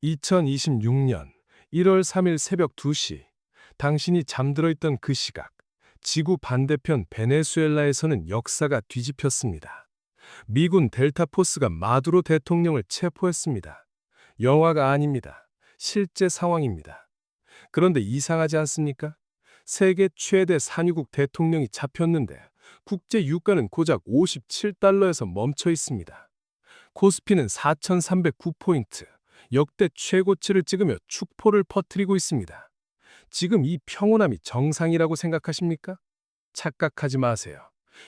2026년 1월 3일 새벽 2시, 당신이 잠들어 있던 그 시각, 지구 반대편 베네수엘라에서는 역사가 뒤집혔습니다. 미군 델타 포스가 마두로 대통령을 체포했습니다. 영화가 아닙니다. 실제 상황입니다. 그런데 이상하지 않습니까? 세계 최대 산유국 대통령이 잡혔는데 국제 유가는 고작 57달러에서 멈춰 있습니다. 코스피는 4,309포인트, 역대 최고치를 찍으며 축포를 퍼뜨리고 있습니다. 지금 이 평온함이 정상이라고 생각하십니까? 착각하지 마세요.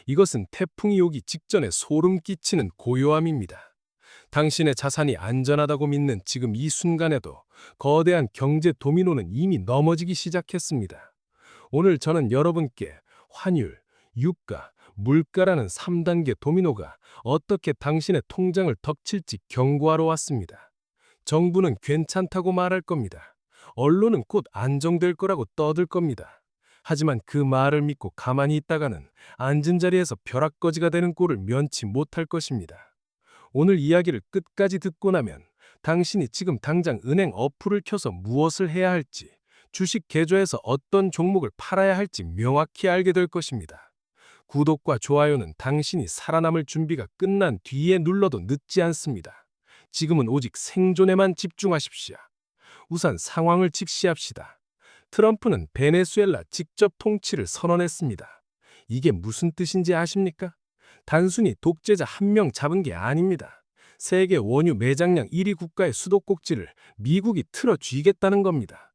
이것은 태풍이 오기 직전에 소름 끼치는 고요함입니다. 당신의 자산이 안전하다고 믿는 지금 이 순간에도 거대한 경제 도미노는 이미 넘어지기 시작했습니다. 오늘 저는 여러분께 환율, 유가, 물가라는 3단계 도미노가 어떻게 당신의 통장을 덮칠지 경고하러 왔습니다. 정부는 괜찮다고 말할 겁니다. 언론은 곧 안정될 거라고 떠들 겁니다. 하지만 그 말을 믿고 가만히 있다가는 앉은 자리에서 벼락거지가 되는 꼴을 면치 못할 것입니다. 오늘 이야기를 끝까지 듣고 나면 당신이 지금 당장 은행 어플을 켜서 무엇을 해야 할지, 주식 계좌에서 어떤 종목을 팔아야 할지 명확히 알게 될 것입니다. 구독과 좋아요는 당신이 살아남을 준비가 끝난 뒤에 눌러도 늦지 않습니다. 지금은 오직 생존에만 집중하십시오. 우선 상황을 직시합시다. 트럼프는 베네수엘라 직접 통치를 선언했습니다. 이게 무슨 뜻인지 아십니까? 단순히 독재자 한 명 잡은 게 아닙니다. 세계 원유 매장량 1위 국가의 수도꼭지를 미국이 틀어쥐겠다는 겁니다.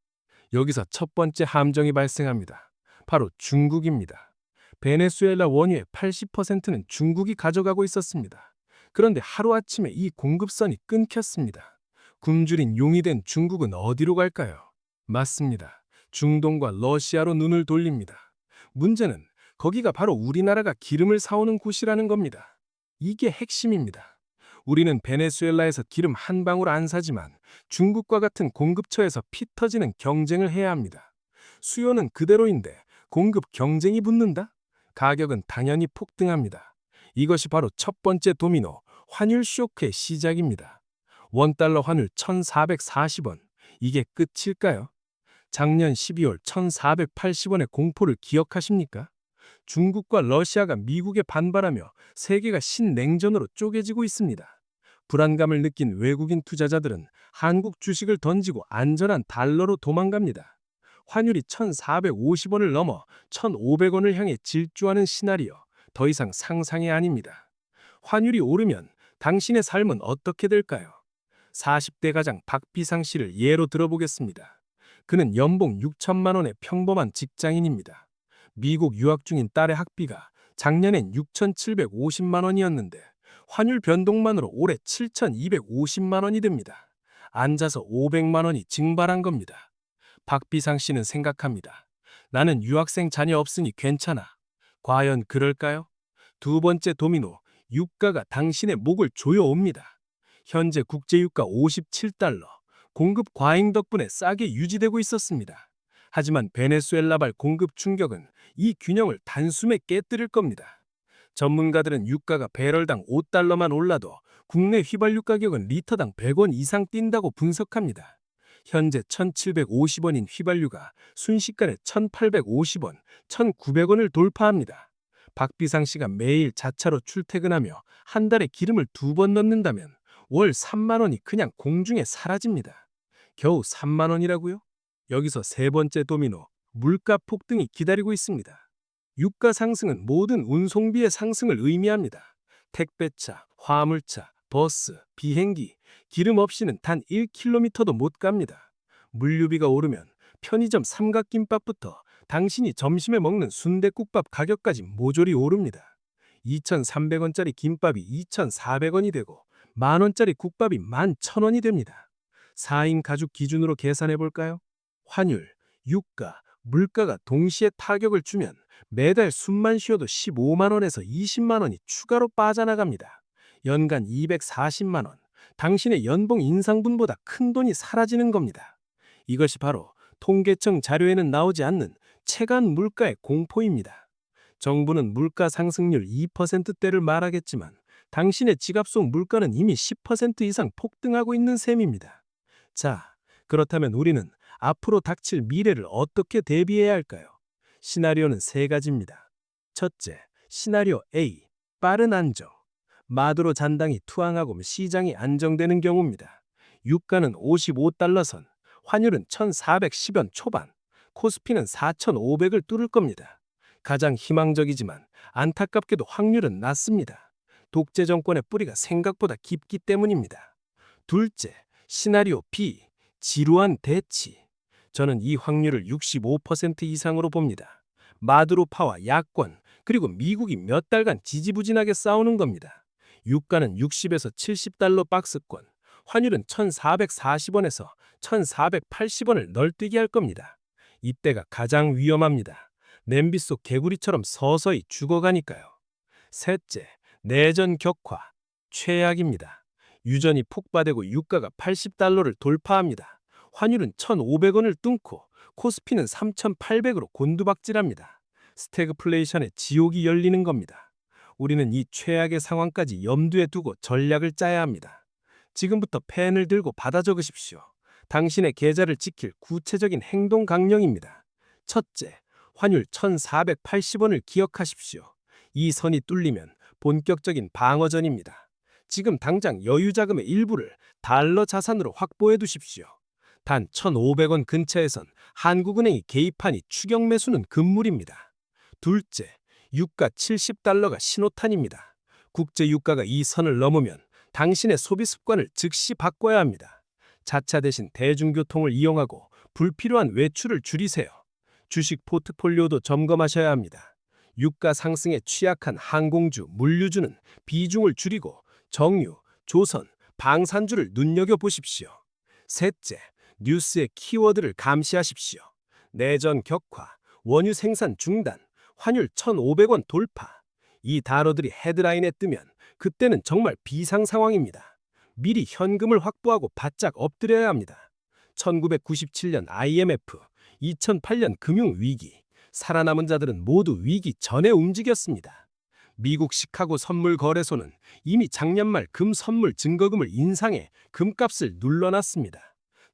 여기서 첫 번째 함정이 발생합니다. 바로 중국입니다. 베네수엘라 원유의 80%는 중국이 가져가고 있었습니다. 그런데 하루아침에 이 공급선이 끊겼습니다. 굶주린 용이 된 중국은 어디로 갈까요? 맞습니다. 중동과 러시아로 눈을 돌립니다. 문제는 거기가 바로 우리나라가 기름을 사오는 곳이라는 겁니다. 이게 핵심입니다. 우리는 베네수엘라에서 기름 한 방울 안 사지만 중국과 같은 공급처에서 피 터지는 경쟁을 해야 합니다. 수요는 그대로인데 공급 경쟁이 붙는다? 가격은 당연히 폭등합니다. 이것이 바로 첫 번째 도미노, 환율 쇼크의 시작입니다. 원달러 환율 1,440원. 이게 끝일까요? 작년 12월 1,480원의 공포를 기억하십니까? 중국과 러시아가 미국에 반발하며 세계가 신냉전으로 쪼개지고 있습니다. 불안감을 느낀 외국인 투자자들은 한국 주식을 던지고 안전한 달러로 도망갑니다. 환율이 1,450원을 넘어 1,500원을 향해 질주하는 시나리오, 더 이상 상상이 아닙니다. 환율이 오르면 당신의 삶은 어떻게 될까요? 40대 가장 박비상 씨를 예로 들어보겠습니다. 그는 연봉 6천만 원의 평범한 직장인입니다. 미국 유학 중인 딸의 학비가 작년엔 6,750만 원이었는데 환율 변동만으로 올해 7,250만 원이 됩니다. 앉아서 500만 원이 증발한 겁니다. 박비상 씨는 생각합니다. 나는 유학생 자녀 없으니 괜찮아. 과연 그럴까요? 두 번째 도미노, 유가가 당신의 목을 조여옵니다. 현재 국제유가 57달러, 공급 과잉 덕분에 싸게 유지되고 있었습니다. 하지만 베네수엘라발 공급 충격은 이 균형을 단숨에 깨뜨릴 겁니다. 전문가들은 유가가 배럴당 5달러만 올라도 국내 휘발유 가격은 리터당 100원 이상 뛴다고 분석합니다. 현재 1,750원인 휘발유가 순식간에 1,850원, 1,900원을 돌파합니다. 박비상 씨가 매일 자차로 출퇴근하며 한 달에 기름을 2번 넣는다면 월 3만 원이 그냥 공중에 사라집니다. 겨우 3만 원이라고요? 여기서 세 번째 도미노, 물가 폭등이 기다리고 있습니다. 유가 상승은 모든 운송비의 상승을 의미합니다. 택배차, 화물차, 버스, 비행기, 기름 없이는 단 1km도 못 갑니다. 물류비가 오르면 편의점 삼각김밥부터 당신이 점심에 먹는 순댓국밥 가격까지 모조리 오릅니다. 2,300원짜리 김밥이 2,400원이 되고 만원짜리 국밥이 11,000원이 됩니다. 4인 가족 기준으로 계산해 볼까요? 환율, 유가, 물가가 동시에 타격을 주면 매달 숨만 쉬어도 15만 원에서 20만 원이 추가로 빠져나갑니다. 연간 240만 원, 당신의 연봉 인상분보다 큰 돈이 사라지는 겁니다. 이것이 바로 통계청 자료에는 나오지 않는 체감 물가의 공포입니다. 정부는 물가 상승률 2%대를 말하겠지만 당신의 지갑 속 물가는 이미 10% 이상 폭등하고 있는 셈입니다. 자, 그렇다면 우리는 앞으로 닥칠 미래를 어떻게 대비해야 할까요? 시나리오는 세 가지입니다. 첫째, 시나리오 A, 빠른 안정. 마두로 잔당이 투항하고 시장이 안정되는 경우입니다. 유가는 55달러 선, 환율은 1410원 초반, 코스피는 4500을 뚫을 겁니다. 가장 희망적이지만 안타깝게도 확률은 낮습니다. 독재 정권의 뿌리가 생각보다 깊기 때문입니다. 둘째, 시나리오 B, 지루한 대치. 저는 이 확률을 65% 이상으로 봅니다. 마두로파와 야권, 그리고 미국이 몇 달간 지지부진하게 싸우는 겁니다. 유가는 60에서 70달러 박스권, 환율은 1440원에서 1480원을 널뛰게 할 겁니다. 이때가 가장 위험합니다. 냄비 속 개구리처럼 서서히 죽어가니까요. 셋째, 내전 격화, 최악입니다. 유전이 폭발되고 유가가 80달러를 돌파합니다. 환율은 1,500원을 뚫고 코스피는 3,800으로 곤두박질합니다. 스태그플레이션의 지옥이 열리는 겁니다. 우리는 이 최악의 상황까지 염두에 두고 전략을 짜야 합니다. 지금부터 펜을 들고 받아 적으십시오. 당신의 계좌를 지킬 구체적인 행동 강령입니다. 첫째, 환율 1,480원을 기억하십시오. 이 선이 뚫리면 본격적인 방어전입니다. 지금 당장 여유 자금의 일부를 달러 자산으로 확보해 두십시오. 단 1,500원 근처에선 한국은행이 개입하니 추격 매수는 금물입니다. 둘째, 유가 70달러가 신호탄입니다. 국제 유가가 이 선을 넘으면 당신의 소비 습관을 즉시 바꿔야 합니다. 자차 대신 대중교통을 이용하고 불필요한 외출을 줄이세요. 주식 포트폴리오도 점검하셔야 합니다. 유가 상승에 취약한 항공주, 물류주는 비중을 줄이고 정유, 조선, 방산주를 눈여겨보십시오. 셋째, 뉴스의 키워드를 감시하십시오. 내전 격화, 원유 생산 중단, 환율 1,500원 돌파. 이 단어들이 헤드라인에 뜨면 그때는 정말 비상 상황입니다. 미리 현금을 확보하고 바짝 엎드려야 합니다. 1997년 IMF, 2008년 금융위기, 살아남은 자들은 모두 위기 전에 움직였습니다. 미국 시카고 선물거래소는 이미 작년 말 금 선물 증거금을 인상해 금값을 눌러놨습니다.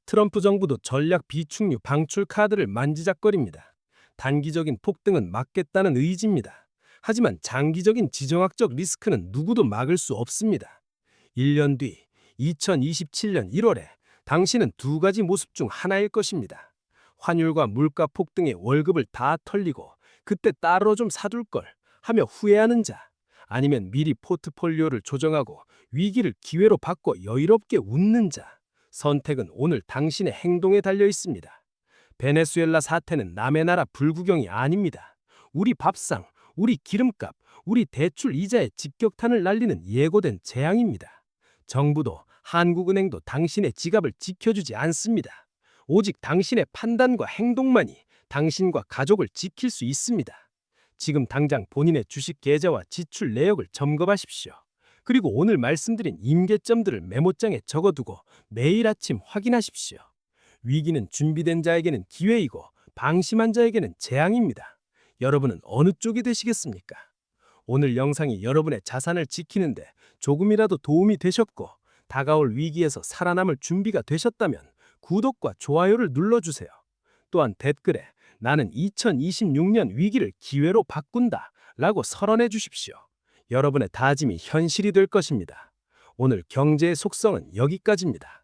트럼프 정부도 전략 비축류 방출 카드를 만지작거립니다. 단기적인 폭등은 막겠다는 의지입니다. 하지만 장기적인 지정학적 리스크는 누구도 막을 수 없습니다. 1년 뒤 2027년 1월에 당신은 두 가지 모습 중 하나일 것입니다. 환율과 물가 폭등에 월급을 다 털리고 그때 따로 좀 사둘 걸 하며 후회하는 자, 아니면 미리 포트폴리오를 조정하고 위기를 기회로 바꿔 여유롭게 웃는 자. 선택은 오늘 당신의 행동에 달려 있습니다. 베네수엘라 사태는 남의 나라 불구경이 아닙니다. 우리 밥상, 우리 기름값, 우리 대출 이자에 직격탄을 날리는 예고된 재앙입니다. 정부도 한국은행도 당신의 지갑을 지켜주지 않습니다. 오직 당신의 판단과 행동만이 당신과 가족을 지킬 수 있습니다. 지금 당장 본인의 주식 계좌와 지출 내역을 점검하십시오. 그리고 오늘 말씀드린 임계점들을 메모장에 적어두고 매일 아침 확인하십시오. 위기는 준비된 자에게는 기회이고 방심한 자에게는 재앙입니다. 여러분은 어느 쪽이 되시겠습니까? 오늘 영상이 여러분의 자산을 지키는데 조금이라도 도움이 되셨고 다가올 위기에서 살아남을 준비가 되셨다면 구독과 좋아요를 눌러주세요. 또한 댓글에 나는 2026년 위기를 기회로 바꾼다 라고 선언해 주십시오. 여러분의 다짐이 현실이 될 것입니다. 오늘 경제의 속성은 여기까지입니다.